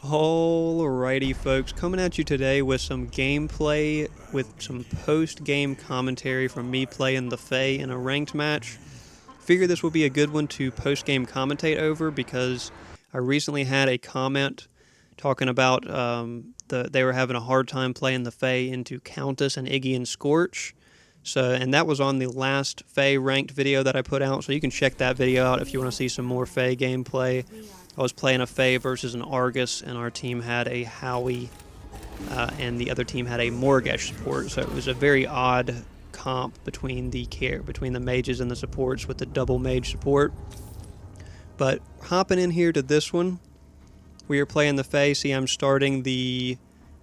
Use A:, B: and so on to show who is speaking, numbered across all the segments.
A: Alrighty folks, coming at you today with some gameplay with some post-game commentary from me playing the Fae in a ranked match. Figure this will be a good one to post-game commentate over because I recently had a comment talking about they were having a hard time playing the Fae into Countess and Iggy and Scorch. And that was on the last Fae ranked video that I put out, so you can check that video out if you want to see some more Fae gameplay. I was playing a Fae versus an Argus, and our team had a Howie, and the other team had a Morgesh support. So it was a very odd comp between the mages and the supports with the double mage support. But hopping in here to this one, we are playing the Fae. See, I'm starting the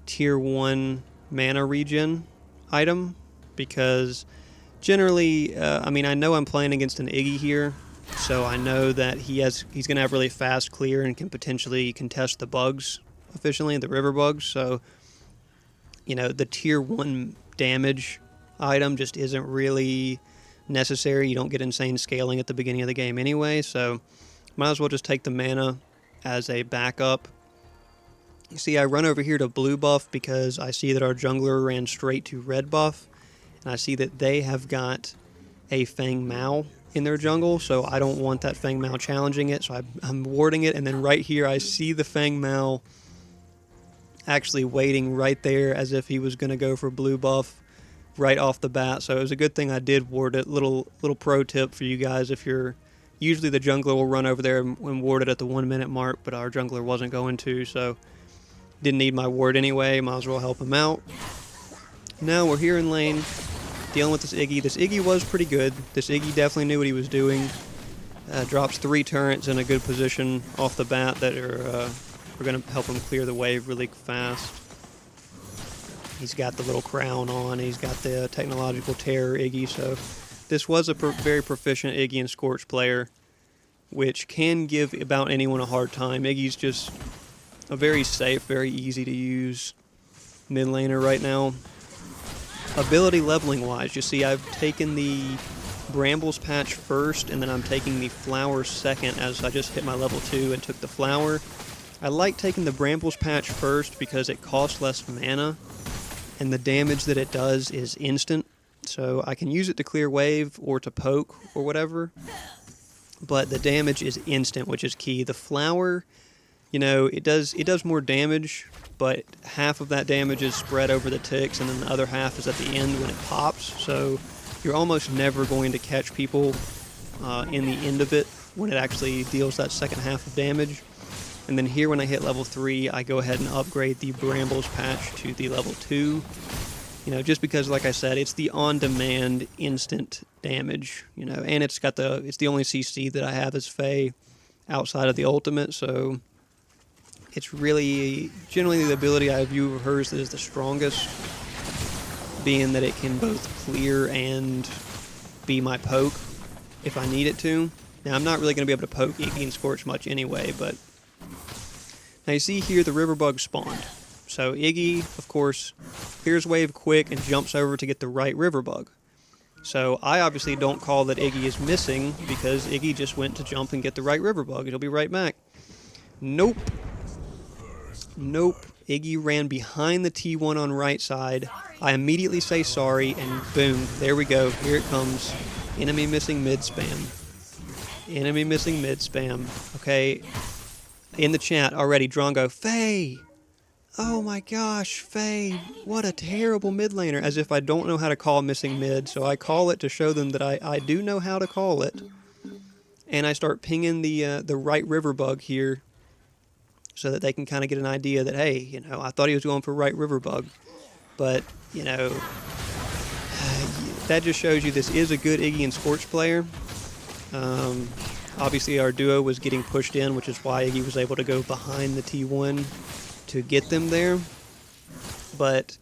A: tier 1 mana regen item because generally, I know I'm playing against an Iggy here. So I know that he's going to have really fast clear and can potentially contest the bugs efficiently, the river bugs. So, the tier 1 damage item just isn't really necessary. You don't get insane scaling at the beginning of the game anyway, so might as well just take the mana as a backup. You see, I run over here to blue buff because I see that our jungler ran straight to red buff, and I see that they have got a Fang Mao in their jungle, so I don't want that Fang Mao challenging it, so I'm warding it, and then right here I see the Fang Mao actually waiting right there as if he was going to go for blue buff right off the bat, so it was a good thing I did ward it. Little pro tip for you guys: if you're usually the jungler will run over there and ward it at the 1 minute mark, but our jungler wasn't going to, so didn't need my ward anyway, might as well help him out. Now we're here in lane dealing with this Iggy. This Iggy was pretty good. This Iggy definitely knew what he was doing. Drops 3 turrets in a good position off the bat that are going to help him clear the wave really fast. He's got the little crown on. He's got the technological terror Iggy. So this was a very proficient Iggy and Scorch player, which can give about anyone a hard time. Iggy's just a very safe, very easy to use mid laner right now. Ability leveling wise, you see I've taken the Brambles patch first, and then I'm taking the flower second as I just hit my level 2 and took the flower. I like taking the Brambles patch first because it costs less mana, and the damage that it does is instant. So I can use it to clear wave or to poke or whatever, but the damage is instant, which is key. The flower, it does more damage, but half of that damage is spread over the ticks, and then the other half is at the end when it pops. So you're almost never going to catch people in the end of it when it actually deals that second half of damage. And then here when I hit level 3, I go ahead and upgrade the Brambles patch to the level 2. Just because, like I said, it's the on-demand instant damage, and it's the only CC that I have as Fae outside of the ultimate, so it's really generally the ability I view of hers that is the strongest, being that it can both clear and be my poke if I need it to. Now, I'm not really going to be able to poke Iggy and Scorch much anyway, but now you see here the river bug spawned. So Iggy, of course, clears wave quick and jumps over to get the right river bug. So I obviously don't call that Iggy is missing because Iggy just went to jump and get the right river bug. It'll be right back. Nope. Iggy ran behind the T1 on right side. I immediately say sorry, and boom, there we go. Here it comes. Enemy missing mid spam. Enemy missing mid spam. Okay. In the chat already, Drongo, Fae! Oh my gosh, Fae! What a terrible mid laner. As if I don't know how to call missing mid, so I call it to show them that I do know how to call it. And I start pinging the right river bug here, so that they can kind of get an idea that, hey, I thought he was going for right river bug. But, that just shows you this is a good Iggy and Scorch player. Obviously our duo was getting pushed in, which is why Iggy was able to go behind the T1 to get them there. But,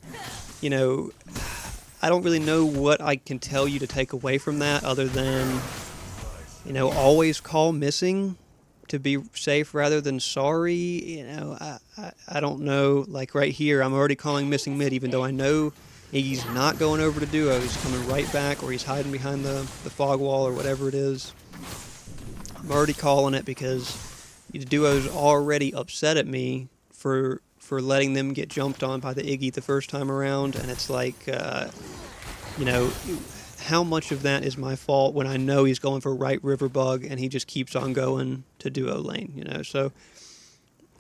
A: I don't really know what I can tell you to take away from that other than, always call missing to be safe rather than sorry. I don't know. Like right here, I'm already calling missing mid, even though I know Iggy's not going over to duo. He's coming right back, or he's hiding behind the fog wall or whatever it is. I'm already calling it because the duo's already upset at me for letting them get jumped on by the Iggy the first time around, and it's like, you know, how much of that is my fault when I know he's going for right river bug and he just keeps on going to duo lane, you know? So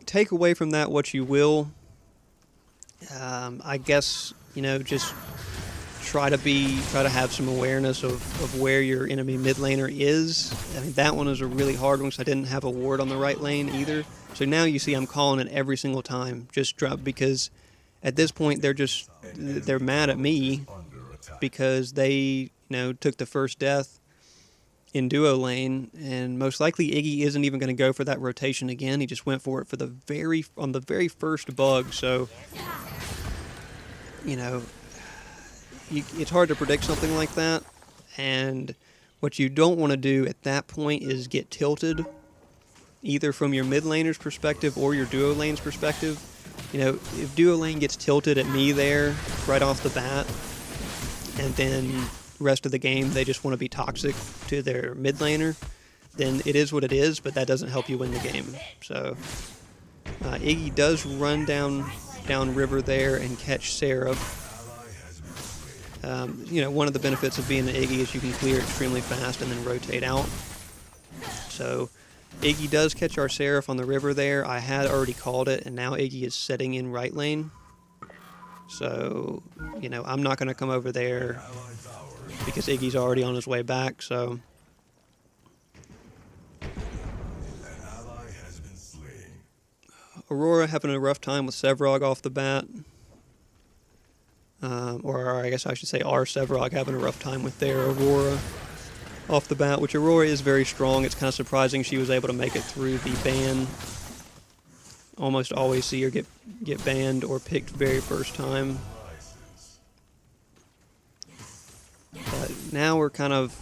A: take away from that what you will. I guess, you know, just try to have some awareness of where your enemy mid laner is. I mean, that one is a really hard one because I didn't have a ward on the right lane either. So now you see I'm calling it every single time, just drop, because at this point they're mad at me because they, you know, took the first death in duo lane, and most likely Iggy isn't even going to go for that rotation again. He just went for it on the very first bug. So, you know, it's hard to predict something like that, and what you don't want to do at that point is get tilted, either from your mid laner's perspective or your duo lane's perspective. You know, if duo lane gets tilted at me there right off the bat, and then rest of the game they just want to be toxic to their mid laner, then it is what it is, but that doesn't help you win the game. So Iggy does run down river there and catch Sarah. You know, one of the benefits of being an Iggy is you can clear extremely fast and then rotate out. So Iggy does catch our Seraph on the river there. I had already called it, and now Iggy is setting in right lane. So, you know, I'm not going to come over there because Iggy's already on his way back, so... Aurora having a rough time with Sevrog off the bat. Or I guess I should say our Sevrog having a rough time with their Aurora off the bat, which Aurora is very strong. It's kind of surprising she was able to make it through the ban. Almost always see her get banned or picked very first time. But now we're kind of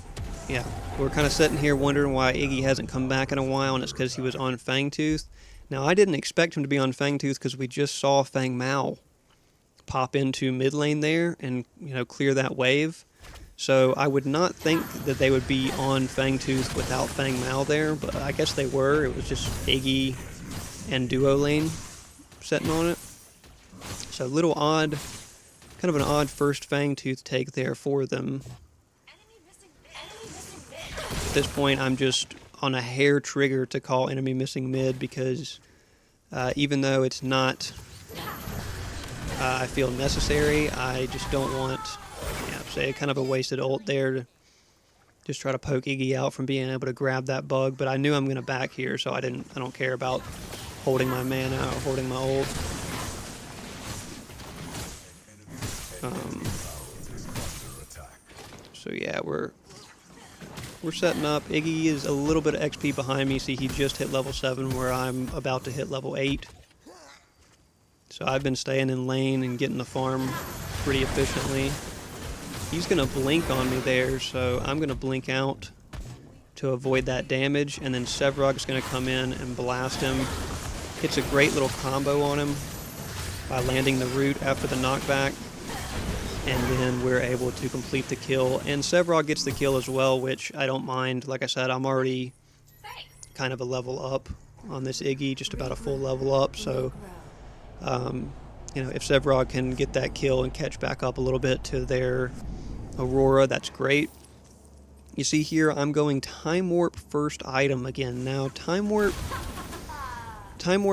A: sitting here wondering why Iggy hasn't come back in a while, and it's because he was on Fangtooth. Now, I didn't expect him to be on Fangtooth because we just saw Fang Mao pop into mid lane there and, you know, clear that wave. So I would not think that they would be on Fangtooth without Fang Mao there, but I guess they were. It was just Iggy and duo lane sitting on it. So a little odd, kind of an odd first Fangtooth take there for them. At this point, I'm just on a hair trigger to call enemy missing mid because even though it's not, I feel necessary, I just don't want, say, kind of a wasted ult there to just try to poke Iggy out from being able to grab that bug. But I knew I'm going to back here, so I don't care about holding my mana or holding my ult. So yeah, we're setting up. Iggy is a little bit of XP behind me. See, he just hit level 7 where I'm about to hit level 8. So I've been staying in lane and getting the farm pretty efficiently. He's going to blink on me there, so I'm going to blink out to avoid that damage, and then Sevrog's going to come in and blast him. Hits a great little combo on him by landing the root after the knockback, and then we're able to complete the kill. And Sevrog gets the kill as well, which I don't mind. Like I said, I'm already kind of a level up on this Iggy, just about a full level up, so you know, if Sevrog can get that kill and catch back up a little bit to their Aurora, that's great. You see here, I'm going Time Warp first item again. Now, Time Warp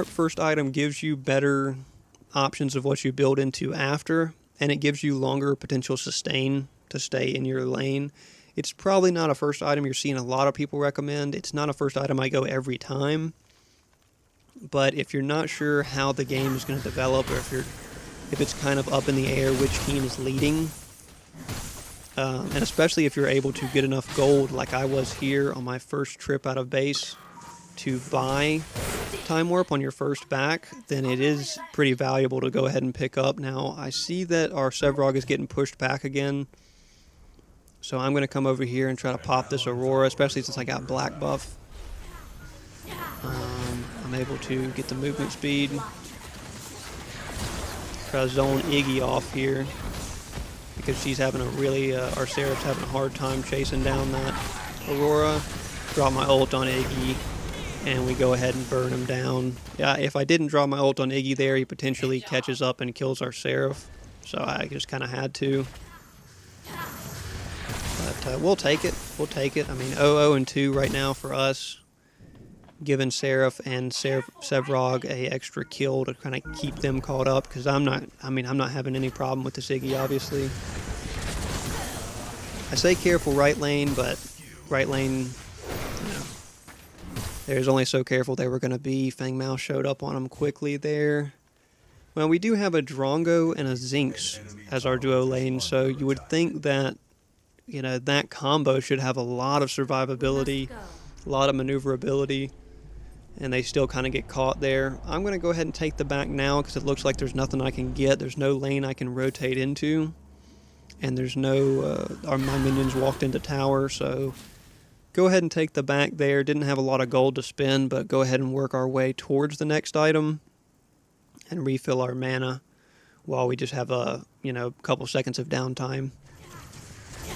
A: first item gives you better options of what you build into after, and it gives you longer potential sustain to stay in your lane. It's probably not a first item you're seeing a lot of people recommend. It's not a first item I go every time. But if you're not sure how the game is going to develop, or if it's kind of up in the air which team is leading, and especially if you're able to get enough gold like I was here on my first trip out of base to buy Time Warp on your first back, then it is pretty valuable to go ahead and pick up. Now, I see that our Sevrog is getting pushed back again, so I'm going to come over here and try to pop this Aurora, especially since I got black buff. I'm able to get the movement speed. Try to zone Iggy off here because she's having a really, our Seraph's having a hard time chasing down that Aurora. Drop my ult on Iggy. and we go ahead and burn him down. Yeah, if I didn't draw my ult on Iggy there, he potentially catches up and kills our Seraph, so I just kind of had to. But we'll take it. We'll take it. I mean, 0-0-2 right now for us, giving Seraph and Sevrog a extra kill to kind of keep them caught up, because I'm not having any problem with this Iggy, obviously. I say careful right lane, but right lane, you know, there's only so careful they were going to be. Fang Mao showed up on them quickly there. Well, we do have a Drongo and a Zinx as our duo lane, so you would think that, you know, that combo should have a lot of survivability, a lot of maneuverability, and they still kind of get caught there. I'm going to go ahead and take the back now because it looks like there's nothing I can get. There's no lane I can rotate into, and there's no, my minions walked into tower, so go ahead and take the back there. Didn't have a lot of gold to spend, but go ahead and work our way towards the next item and refill our mana while we just have a, you know, couple seconds of downtime.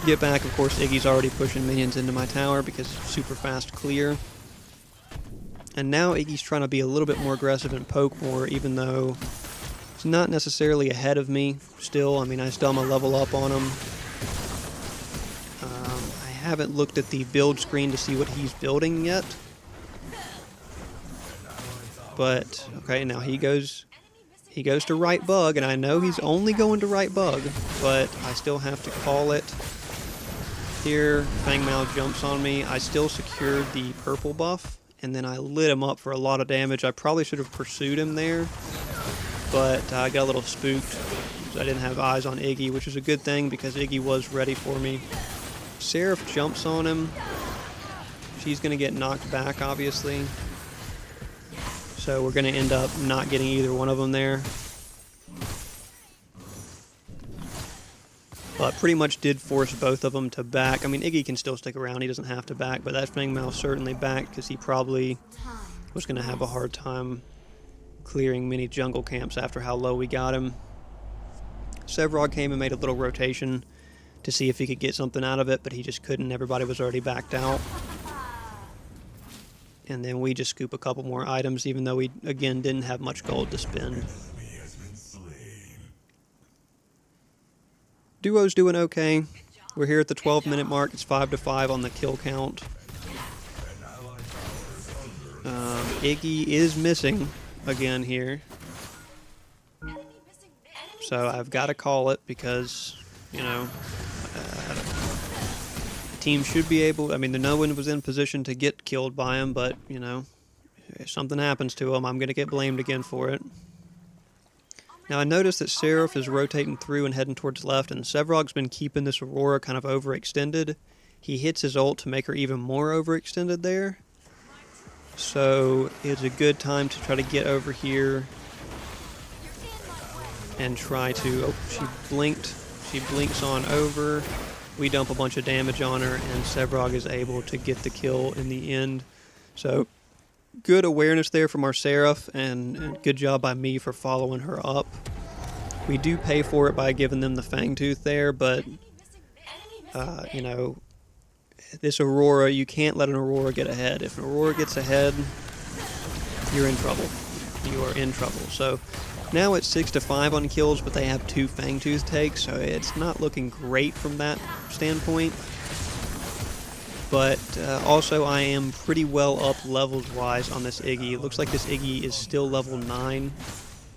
A: Get back, of course, Iggy's already pushing minions into my tower because super fast clear. And now Iggy's trying to be a little bit more aggressive and poke more, even though it's not necessarily ahead of me still. I mean, I still am a level up on him. I haven't looked at the build screen to see what he's building yet. But, okay, now he goes to right bug, and I know he's only going to right bug, but I still have to call it. Here, Fang Mao jumps on me. I still secured the purple buff, and then I lit him up for a lot of damage. I probably should have pursued him there, but I got a little spooked. I didn't have eyes on Iggy, which is a good thing because Iggy was ready for me. Seraph jumps on him. She's going to get knocked back, obviously. So we're going to end up not getting either one of them there. But pretty much did force both of them to back. I mean, Iggy can still stick around. He doesn't have to back, but that Fang Mao certainly backed because he probably was going to have a hard time clearing many jungle camps after how low we got him. Sevrog came and made a little rotation to see if he could get something out of it, but he just couldn't. Everybody was already backed out. And then we just scoop a couple more items, even though we, again, didn't have much gold to spend. Duo's doing okay. We're here at the 12-minute mark. It's 5-5 on the kill count. Iggy is missing again here. So I've got to call it because, you know, the team should be able... I mean, no one was in position to get killed by him, but, you know, if something happens to him, I'm going to get blamed again for it. Now, I noticed that Seraph is rotating through and heading towards left, and Sevrog's been keeping this Aurora kind of overextended. He hits his ult to make her even more overextended there. So it's a good time to try to get over here and try to... Oh, she blinked. She blinks on over. We dump a bunch of damage on her, and Sevrog is able to get the kill in the end. So... good awareness there from our Seraph, and good job by me for following her up. We do pay for it by giving them the Fangtooth there, but, you know, this Aurora, you can't let an Aurora get ahead. If an Aurora gets ahead, you're in trouble. You are in trouble. So now it's 6-5 on kills, but they have 2 Fangtooth takes, so it's not looking great from that standpoint. But also I am pretty well up levels-wise on this Iggy. It looks like this Iggy is still level 9,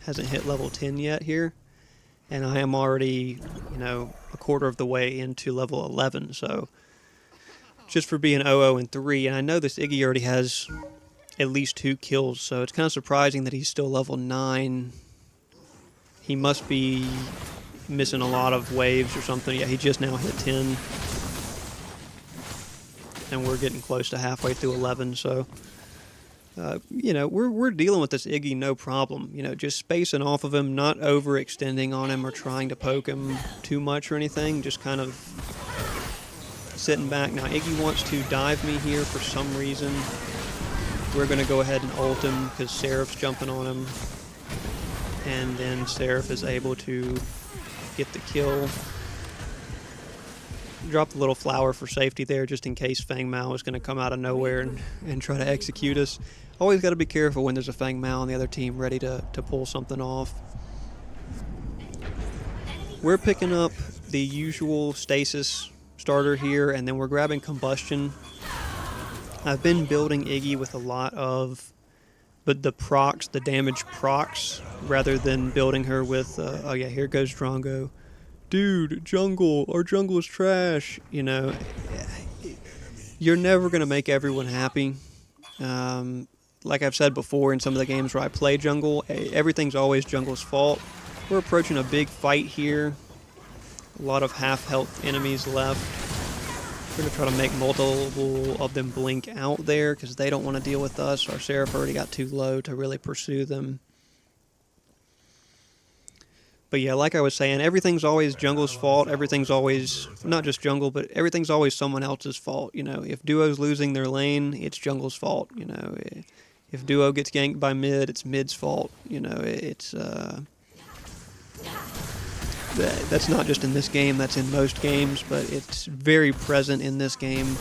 A: hasn't hit level 10 yet here. And I am already, you know, a quarter of the way into level 11, so just for being 0-0-3. And I know this Iggy already has at least 2 kills, so it's kind of surprising that he's still level 9. He must be missing a lot of waves or something. Yeah, he just now hit 10. And we're getting close to halfway through 11, so, you know, we're dealing with this Iggy no problem. You know, just spacing off of him, not overextending on him or trying to poke him too much or anything, just kind of sitting back. Now, Iggy wants to dive me here for some reason. We're going to go ahead and ult him because Seraph's jumping on him. And then Seraph is able to get the kill. Dropped a little flower for safety there just in case Fang Mao is going to come out of nowhere and try to execute us. Always got to be careful when there's a Fang Mao on the other team ready to pull something off. We're picking up the usual stasis starter here, and then we're grabbing combustion. I've been building Iggy with a lot of the procs, the damage procs, rather than building her with, oh yeah, here goes Drongo. Dude, jungle, our jungle is trash. You know, you're never going to make everyone happy. Like I've said before in some of the games where I play jungle, everything's always jungle's fault. We're approaching a big fight here. A lot of half-health enemies left. We're going to try to make multiple of them blink out there because they don't want to deal with us. Our Seraph already got too low to really pursue them. But yeah, like I was saying, everything's always jungle's fault. Everything's always, not just jungle, but everything's always someone else's fault. You know, if duo's losing their lane, it's jungle's fault. You know, if duo gets ganked by mid, it's mid's fault. You know, it's that's not just in this game, that's in most games, but it's very present in this game.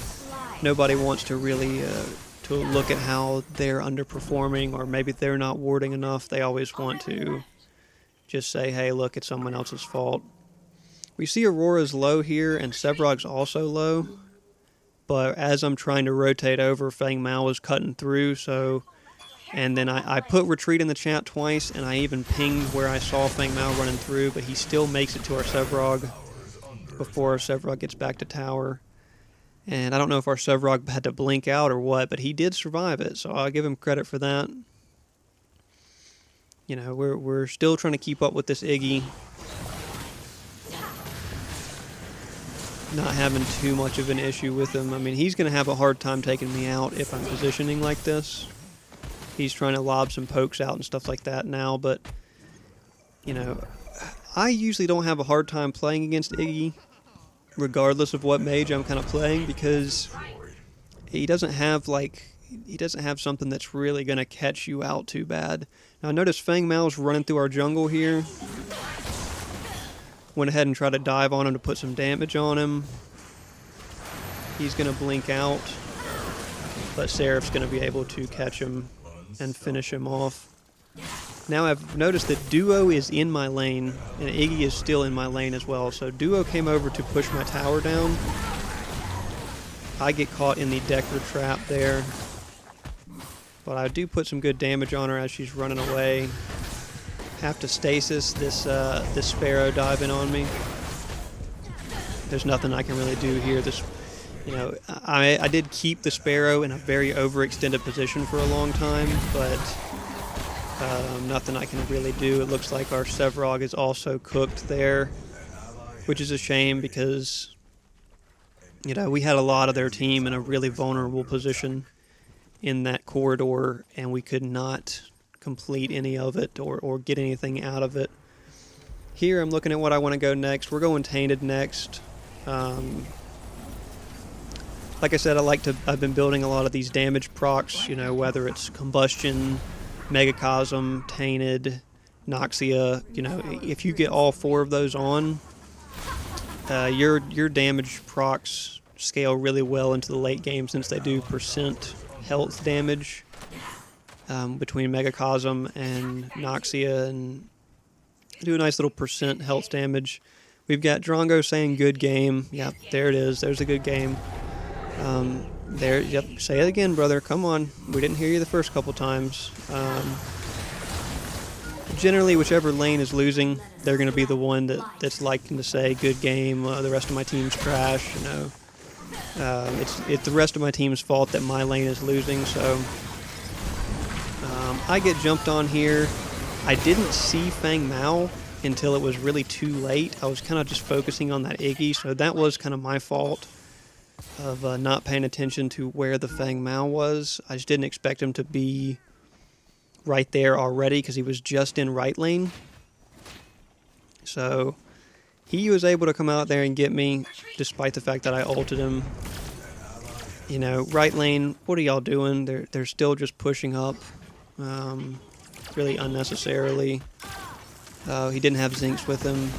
A: Nobody wants to really to look at how they're underperforming or maybe they're not warding enough. They always want to just say, hey, look, it's someone else's fault. We see Aurora's low here and Sevrog's also low, but as I'm trying to rotate over, Fang Mao is cutting through, so... And then I put retreat in the chat twice, and I even pinged where I saw Fang Mao running through, but he still makes it to our Sevrog before our Sevrog gets back to tower. And I don't know if our Sevrog had to blink out or what, but he did survive it, so I'll give him credit for that. You know, we're still trying to keep up with this Iggy. Not having too much of an issue with him. I mean, he's going to have a hard time taking me out if I'm positioning like this. He's trying to lob some pokes out and stuff like that now, but, you know, I usually don't have a hard time playing against Iggy, regardless of what mage I'm kind of playing, because he doesn't have something that's really going to catch you out too bad. Now, I noticed Fang Mao's running through our jungle here. Went ahead and tried to dive on him to put some damage on him. He's going to blink out, but Seraph's going to be able to catch him and finish him off. Now I've noticed that Duo is in my lane, and Iggy is still in my lane as well. So Duo came over to push my tower down. I get caught in the Decker trap there. But I do put some good damage on her as she's running away. Have to stasis this Sparrow diving on me. There's nothing I can really do here. You know, I did keep the Sparrow in a very overextended position for a long time, but nothing I can really do. It looks like our Sevrog is also cooked there, which is a shame because, you know, we had a lot of their team in a really vulnerable position in that corridor, and we could not complete any of it or get anything out of it. Here I'm looking at what I want to go next. We're going Tainted next. Like I said, I've been building a lot of these damage procs, you know, whether it's Combustion, Megacosm, Tainted, Noxia. You know, if you get all four of those on, your damage procs scale really well into the late game since they do percent health damage between Megacosm and Noxia, and do a nice little percent health damage. We've got Drongo saying good game. Yep, there it is. There's a good game. There, yep, say it again, brother. Come on. We didn't hear you the first couple times. Generally, whichever lane is losing, they're going to be the one that's liking to say good game. The rest of my team's trash, you know. It's the rest of my team's fault that my lane is losing, so I get jumped on here. I didn't see Fang Mao until it was really too late. I was kind of just focusing on that Iggy, so that was kind of my fault of not paying attention to where the Fang Mao was. I just didn't expect him to be right there already because he was just in right lane. So he was able to come out there and get me despite the fact that I ulted him. You know, right lane, what are y'all doing? They're still just pushing up really unnecessarily. He didn't have Zinx with him.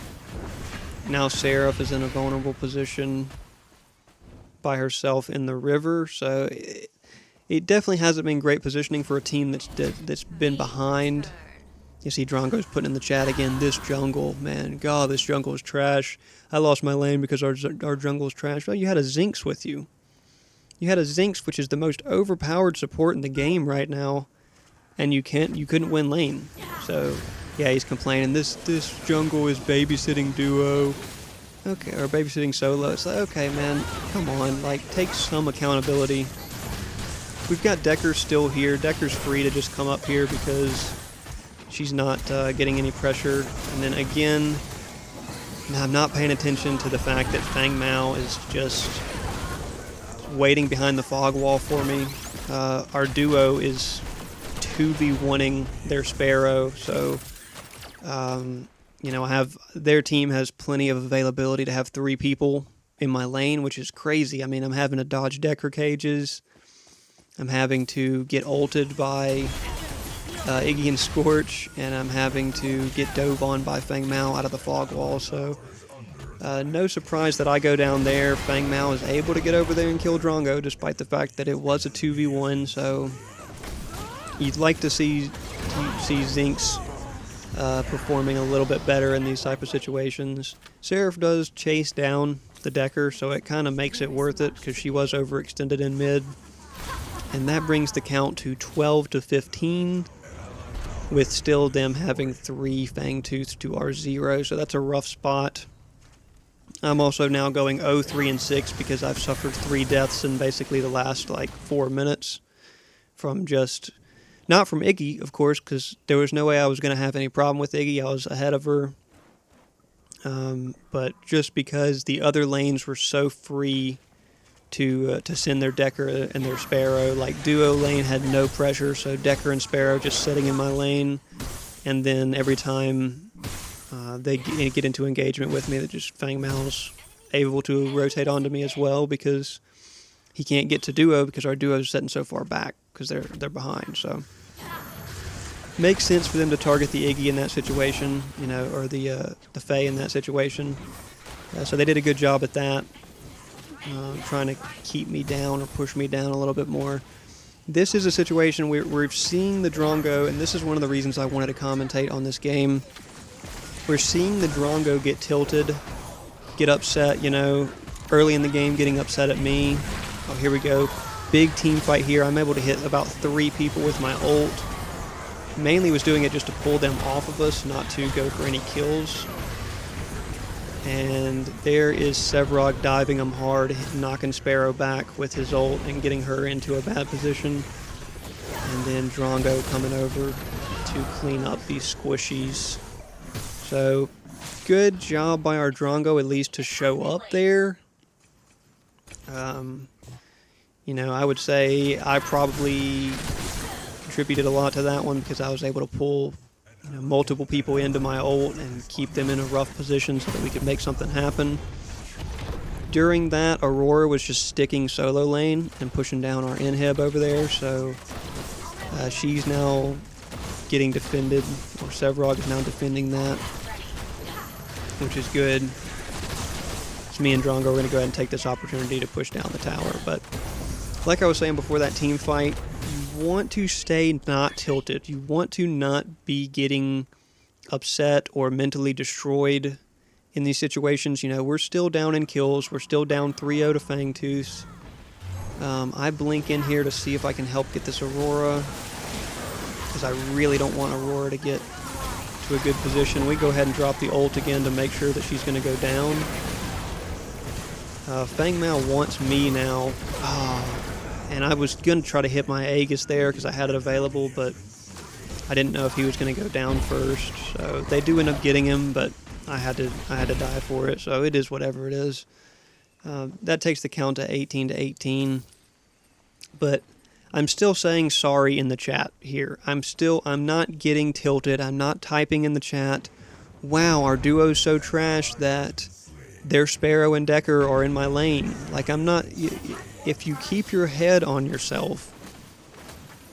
A: Now Seraph is in a vulnerable position. by herself in the river, so it definitely hasn't been great positioning for a team that's been behind. You see Drongo's putting in the chat again, this jungle, man, God, this jungle is trash. I lost my lane because our jungle is trash. Well, you had a Zinx with you. You had a Zinx, which is the most overpowered support in the game right now, and you couldn't win lane. So, yeah, he's complaining, this jungle is babysitting duo. Okay, or babysitting solo. It's like, okay, man, come on, like, take some accountability. We've got Decker still here. Decker's free to just come up here because she's not getting any pressure. And then again, I'm not paying attention to the fact that Fang Mao is just waiting behind the fog wall for me. Our duo is 2v1ing their Sparrow, so you know, their team has plenty of availability to have 3 people in my lane, which is crazy. I mean, I'm having to dodge Decker cages. I'm having to get ulted by Iggy and Scorch, and I'm having to get dove on by Fang Mao out of the fog wall, so no surprise that I go down there. Fang Mao is able to get over there and kill Drongo, despite the fact that it was a 2v1, so you'd like to see Zinx performing a little bit better in these type of situations. Seraph does chase down the Decker, so it kind of makes it worth it because she was overextended in mid. And that brings the count to 12-15, with still them having 3 Fangtooth to our 0, so that's a rough spot. I'm also now going 0-3-6 because I've suffered 3 deaths in basically the last like 4 minutes from just, not from Iggy, of course, because there was no way I was going to have any problem with Iggy. I was ahead of her. But just because the other lanes were so free to send their Decker and their Sparrow. Like, duo lane had no pressure, so Decker and Sparrow just sitting in my lane, and then every time they get into engagement with me, that just Fang Mao's able to rotate onto me as well, because he can't get to duo because our duo is sitting so far back because they're behind. So makes sense for them to target the Iggy in that situation, you know, or the Faye in that situation. So they did a good job at that. Trying to keep me down or push me down a little bit more. This is a situation where we're seeing the Drongo, and this is one of the reasons I wanted to commentate on this game. We're seeing the Drongo get tilted, get upset, you know, early in the game getting upset at me. Oh, here we go. Big team fight here. I'm able to hit about 3 people with my ult. Mainly was doing it just to pull them off of us, not to go for any kills. And there is Sevrog diving him hard, knocking Sparrow back with his ult and getting her into a bad position. And then Drongo coming over to clean up these squishies. So, good job by our Drongo, at least to show up there. You know, I would say I probably contributed a lot to that one because I was able to pull multiple people into my ult and keep them in a rough position so that we could make something happen. During that, Aurora was just sticking solo lane and pushing down our inhib over there, so she's now getting defended, or Sevrog is now defending that, which is good. So me and Drongo are going to go ahead and take this opportunity to push down the tower, but like I was saying before that team fight, you want to stay not tilted. You want to not be getting upset or mentally destroyed in these situations. You know, we're still down in kills. We're still down 3-0 to Fangtooth. I blink in here to see if I can help get this Aurora, because I really don't want Aurora to get to a good position. We go ahead and drop the ult again to make sure that she's going to go down. Fang Mao wants me now. And I was going to try to hit my Aegis there because I had it available, but I didn't know if he was going to go down first. So they do end up getting him, but I had to die for it. So it is whatever it is. That takes the count to 18-18. But I'm still saying sorry in the chat here. I'm not getting tilted. I'm not typing in the chat, wow, our duo's so trash that their Sparrow and Decker are in my lane. Like, I'm not... If you keep your head on yourself,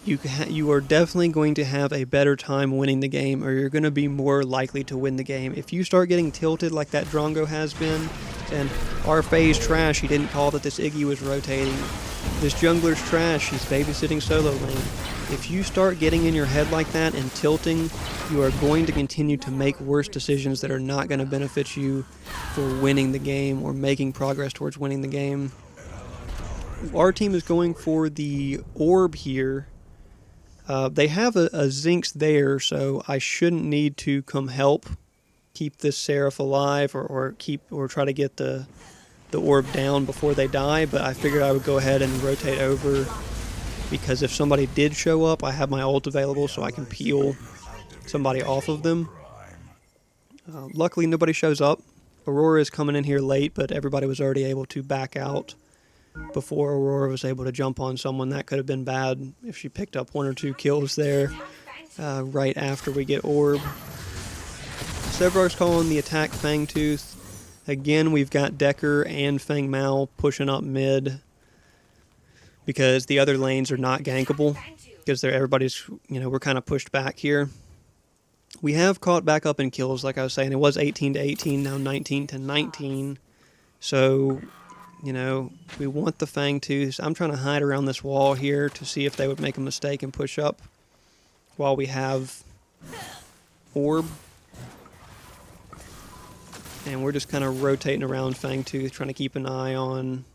A: you are definitely going to have a better time winning the game, or you're going to be more likely to win the game. If you start getting tilted like that Drongo has been, and our phase trash, he didn't call that this Iggy was rotating. This jungler's trash, he's babysitting solo lane. If you start getting in your head like that and tilting, you are going to continue to make worse decisions that are not going to benefit you for winning the game or making progress towards winning the game. Our team is going for the orb here. They have a Zinx there, so I shouldn't need to come help keep this Seraph alive or try to get the orb down before they die, but I figured I would go ahead and rotate over because if somebody did show up, I have my ult available so I can peel somebody off of them. Luckily, nobody shows up. Aurora is coming in here late, but everybody was already able to back out before Aurora was able to jump on someone. That could have been bad if she picked up 1 or 2 kills there right after we get orb. Sevrog's calling the attack Fangtooth. Again, we've got Decker and Feng Mao pushing up mid because the other lanes are not gankable because everybody's, we're kind of pushed back here. We have caught back up in kills, like I was saying. It was 18-18, now 19-19. So, we want the Fangtooths. I'm trying to hide around this wall here to see if they would make a mistake and push up while we have orb. And we're just kind of rotating around Fangtooth, trying to keep an eye on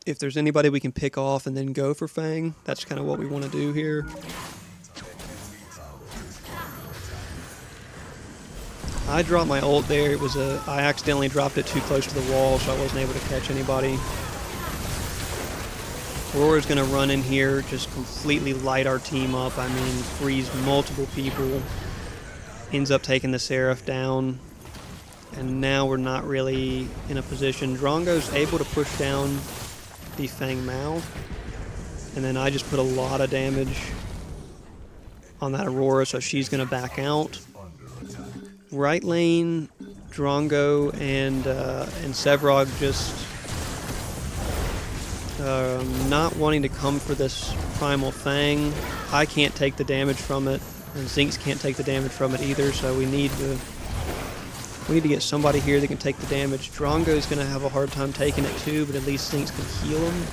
A: if there's anybody we can pick off and then go for Fang. That's kind of what we want to do here. I dropped my ult there. I accidentally dropped it too close to the wall, so I wasn't able to catch anybody. Aurora's going to run in here, just completely light our team up. I mean, freeze multiple people. Ends up taking the Seraph down. And now we're not really in a position. Drongo's able to push down the Feng Mao. And then I just put a lot of damage on that Aurora, so she's going to back out. Right lane, Drongo and Sevrog just not wanting to come for this Primal Fang. I can't take the damage from it, and Zinx can't take the damage from it either, so we need to get somebody here that can take the damage. Drongo's going to have a hard time taking it too, but at least Zinx can heal him.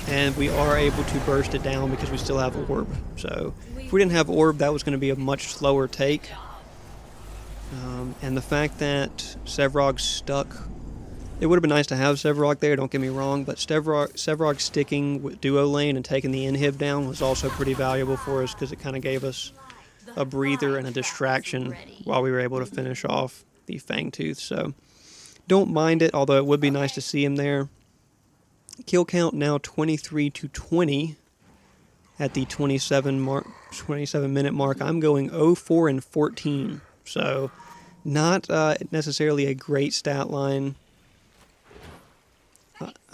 A: And we are able to burst it down because we still have orb. So if we didn't have orb, that was going to be a much slower take. And the fact that Sevrog's stuck, it would have been nice to have Sevrog there, don't get me wrong, but Sevrog sticking with duo lane and taking the inhib down was also pretty valuable for us because it kind of gave us a breather and a distraction while we were able to finish off the Fangtooth. So don't mind it, although it would be nice to see him there. Kill count now 23-20 at the 27 minute mark. I'm going 0-4-14, so not necessarily a great stat line.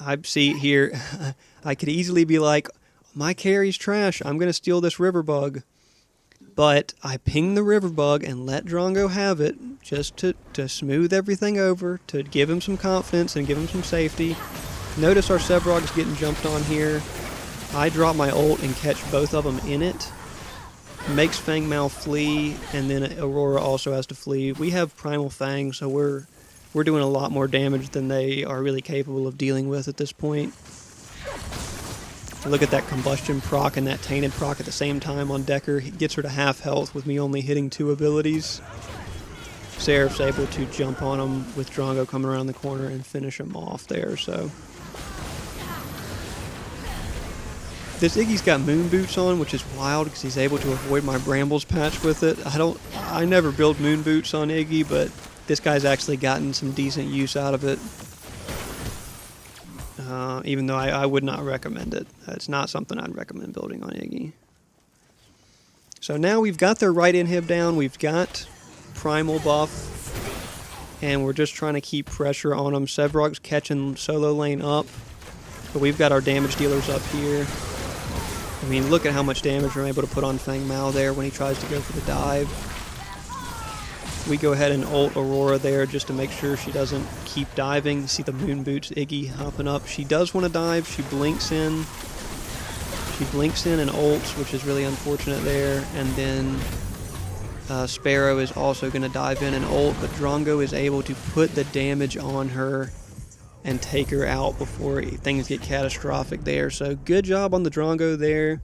A: I see here, I could easily be like, my carry's trash, I'm going to steal this river bug. But I pinged the river bug and let Drongo have it just to smooth everything over, to give him some confidence and give him some safety. Notice our Sevrog is getting jumped on here. I drop my ult and catch both of them in it. Makes Feng Mao flee, and then Aurora also has to flee. We have Primal Fang, so we're doing a lot more damage than they are really capable of dealing with at this point. Look at that Combustion proc and that Tainted proc at the same time on Decker. He gets her to half health with me only hitting 2 abilities. Seraph's able to jump on him with Drongo coming around the corner and finish him off there, so... This Iggy's got moon boots on, which is wild because he's able to avoid my brambles patch with it. I never build moon boots on Iggy, but this guy's actually gotten some decent use out of it. Even though I would not recommend it. It's not something I'd recommend building on Iggy. So now we've got their right inhib down, we've got Primal buff, and we're just trying to keep pressure on them. Sevrog's catching solo lane up, but we've got our damage dealers up here. I mean, look at how much damage we're able to put on Feng Mao there when he tries to go for the dive. we go ahead and ult Aurora there just to make sure she doesn't keep diving. You see the moon boots Iggy hopping up. She does want to dive. She blinks in. She blinks in and ults, which is really unfortunate there. And then Sparrow is also going to dive in and ult, but Drongo is able to put the damage on her and take her out before things get catastrophic there. So good job on the Drongo there.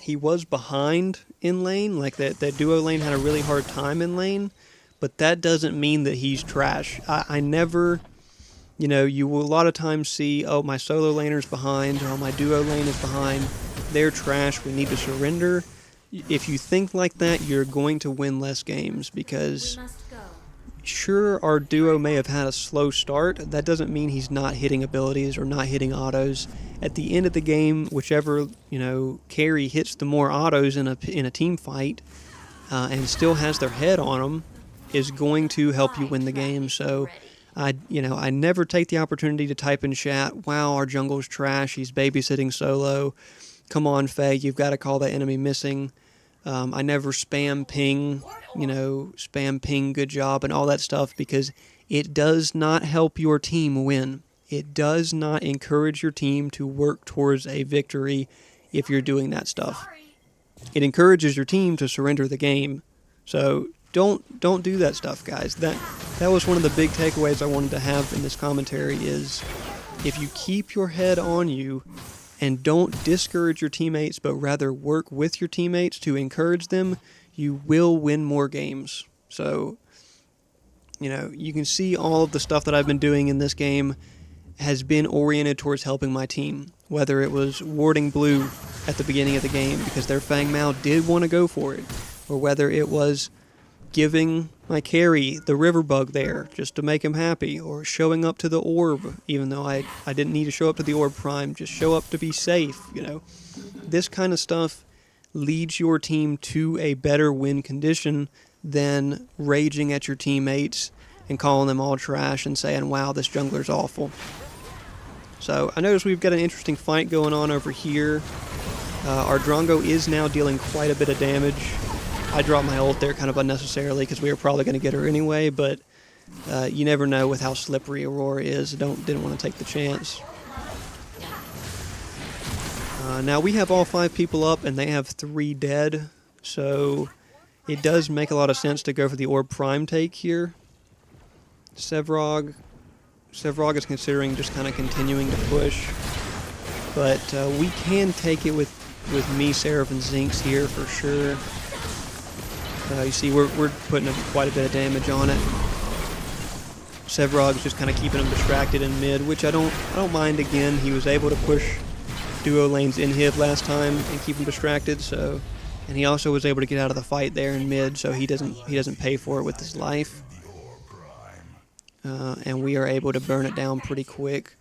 A: He was behind in lane, like that duo lane had a really hard time in lane, but that doesn't mean that he's trash. I never, you will a lot of times see, oh, my solo laner's behind, or my duo lane is behind, they're trash, we need to surrender. If you think like that, you're going to win less games, because sure, our duo may have had a slow start. That doesn't mean he's not hitting abilities or not hitting autos. At the end of the game, whichever carry hits the more autos in a team fight and still has their head on them is going to help you win the game. So I never take the opportunity to type in chat, "Wow, our jungle's trash. He's babysitting solo. Come on, Faye, you've got to call that enemy missing." I never spam ping, good job, and all that stuff, because it does not help your team win. It does not encourage your team to work towards a victory if you're doing that stuff. It encourages your team to surrender the game. So don't do that stuff, guys. That was one of the big takeaways I wanted to have in this commentary is if you keep your head on you and don't discourage your teammates, but rather work with your teammates to encourage them, you will win more games. So, you can see all of the stuff that I've been doing in this game has been oriented towards helping my team. Whether it was warding blue at the beginning of the game because their Fang Mao did want to go for it, or whether it was giving my carry the river bug there just to make him happy, or showing up to the orb even though I didn't need to show up to the orb prime, just show up to be safe. This kind of stuff leads your team to a better win condition than raging at your teammates and calling them all trash and saying, "Wow, this jungler's awful." So I notice we've got an interesting fight going on over here. Our Drongo is now dealing quite a bit of damage. I dropped my ult there kind of unnecessarily because we were probably going to get her anyway, but you never know with how slippery Aurora is. Didn't want to take the chance. Now we have all 5 people up and they have 3 dead, so it does make a lot of sense to go for the Orb Prime take here. Sevrog is considering just kind of continuing to push, but we can take it with me, Seraph, and Zinx here for sure. You see, we're putting quite a bit of damage on it. Sevrog's just kind of keeping him distracted in mid, which I don't mind. Again, he was able to push duo lanes inhib last time and keep him distracted. So, and he also was able to get out of the fight there in mid, so he doesn't pay for it with his life. And we are able to burn it down pretty quick.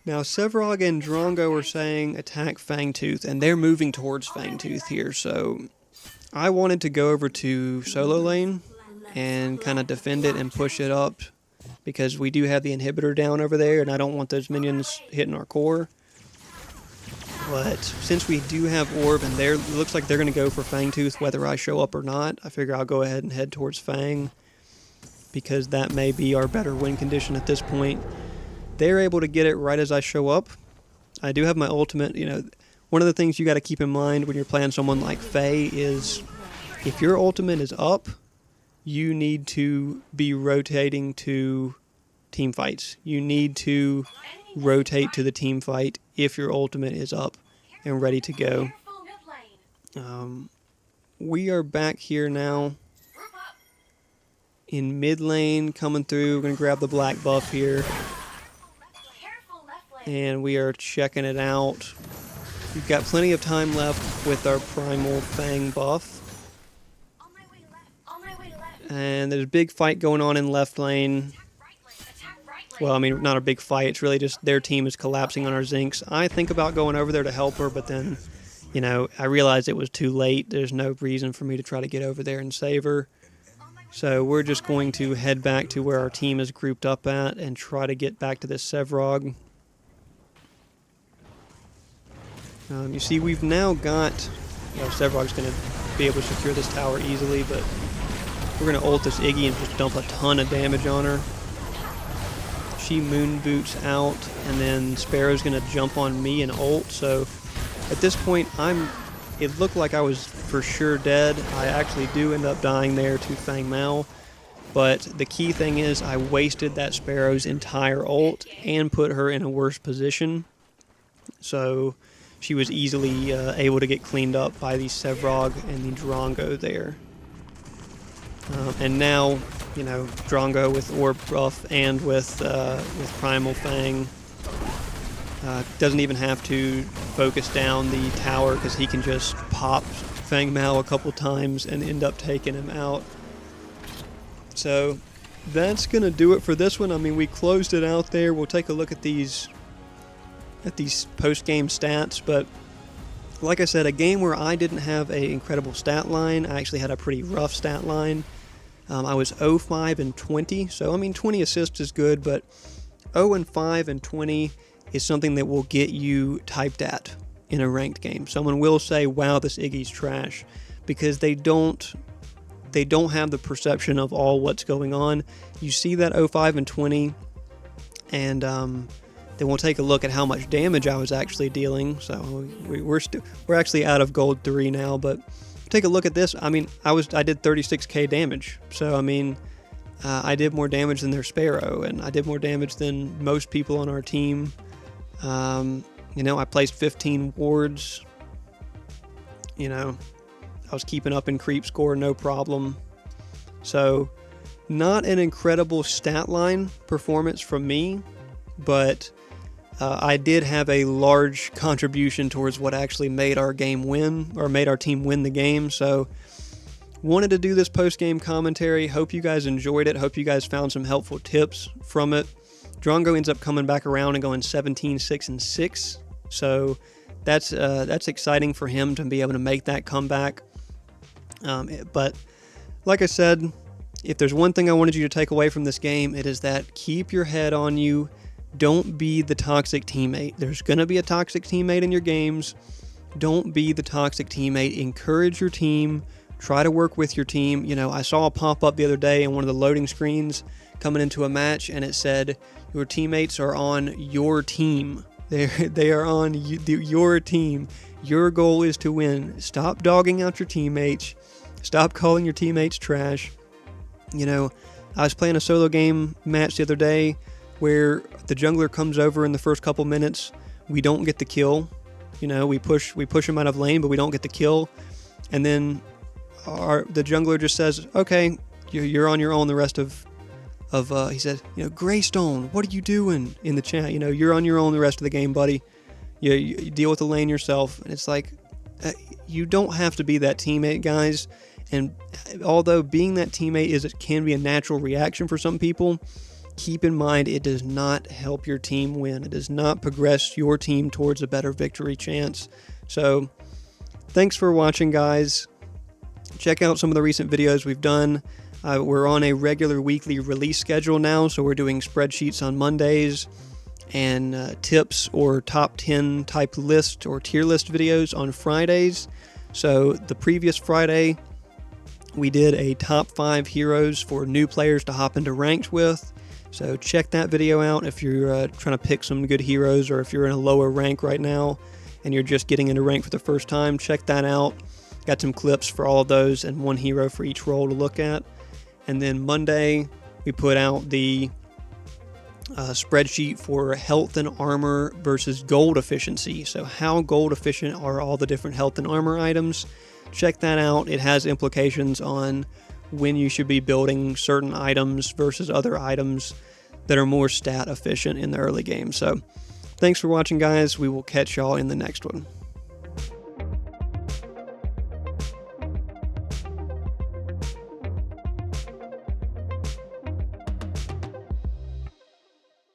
A: Now, Sevrog and Drongo are saying attack Fangtooth, and they're moving towards Fangtooth here, so I wanted to go over to solo lane and kind of defend it and push it up because we do have the inhibitor down over there and I don't want those minions hitting our core. But since we do have Orb and it looks like they're going to go for Fangtooth whether I show up or not, I figure I'll go ahead and head towards Fang because that may be our better win condition at this point. They're able to get it right as I show up. I do have my ultimate, One of the things you got to keep in mind when you're playing someone like Faye is if your ultimate is up, you need to be rotating to team fights. You need to rotate to the team fight if your ultimate is up and ready to go. We are back here now in mid lane coming through. We're going to grab the black buff here. And we are checking it out. We've got plenty of time left with our Primal Fang buff. And there's a big fight going on in left lane. Well, I mean, not a big fight. It's really just their team is collapsing on our Zinx. I think about going over there to help her, but then, I realized it was too late. There's no reason for me to try to get over there and save her. So we're just going to head back to where our team is grouped up at and try to get back to this Sevrog. You see, we've now got... Sevrog's going to be able to secure this tower easily, but We're going to ult this Iggy and just dump a ton of damage on her. She moon boots out, and then Sparrow's going to jump on me and ult. So at this point, it looked like I was for sure dead. I actually do end up dying there to Fang Mao. But the key thing is I wasted that Sparrow's entire ult and put her in a worse position. So she was easily able to get cleaned up by the Sevrog and the Drongo there. And now, you know, Drongo with Orb Buff and with Primal Fang doesn't even have to focus down the tower because he can just pop Fang Mao a couple times and end up taking him out. So that's going to do it for this one. I mean, we closed it out there. We'll take a look at these post-game stats, but like I said, a game where I didn't have an incredible stat line. I actually had a pretty rough stat line. I was 0-5 and 20, so I mean 20 assists is good, but 0-5 and 20 is something that will get you typed at in a ranked game. Someone will say, wow, this Iggy's trash, because they don't have the perception of all what's going on. You see that 0-5 and 20, and then we'll take a look at how much damage I was actually dealing. So we're actually out of gold 3 now, but take a look at this. I mean, I did 36k damage. So I mean, I did more damage than their Sparrow, and I did more damage than most people on our team. You know, I placed 15 wards. You know, I was keeping up in creep score, no problem. So, not an incredible stat line performance from me, but I did have a large contribution towards what actually made our game win, or made our team win the game. So, wanted to do this post-game commentary. Hope you guys enjoyed it. Hope you guys found some helpful tips from it. Drongo ends up coming back around and going 17, 6, and 6. So that's exciting for him to be able to make that comeback. But like I said, if there's one thing I wanted you to take away from this game, it is that keep your head on you. Don't be the toxic teammate. There's going to be a toxic teammate in your games. Don't be the toxic teammate. Encourage your team. Try to work with your team. You know, I saw a pop-up the other day in one of the loading screens coming into a match, and it said, your teammates are on your team. They are on your team. Your goal is to win. Stop dogging out your teammates. Stop calling your teammates trash. You know, I was playing a solo game match the other day where the jungler comes over in the first couple minutes. We don't get the kill. You know, we push him out of lane, but we don't get the kill. And then the jungler just says, okay, you're on your own the rest of he said, you know, Greystone, what are you doing in the chat? You know, you're on your own the rest of the game, buddy. You deal with the lane yourself. And it's like, you don't have to be that teammate, guys. And although being that teammate can be a natural reaction for some people, keep in mind it does not help your team win. It does not progress your team towards a better victory chance. So, thanks for watching, guys. Check out some of the recent videos we've done. We're on a regular weekly release schedule now, so we're doing spreadsheets on Mondays and tips or top 10 type list or tier list videos on Fridays. So the previous Friday, we did a top 5 heroes for new players to hop into ranked with. So check that video out if you're trying to pick some good heroes, or if you're in a lower rank right now and you're just getting into rank for the first time, check that out. Got some clips for all of those and one hero for each role to look at. And then Monday, we put out the spreadsheet for health and armor versus gold efficiency. So how gold efficient are all the different health and armor items? Check that out. It has implications on when you should be building certain items versus other items that are more stat efficient in the early game. So thanks for watching, guys. We will catch y'all in the next one.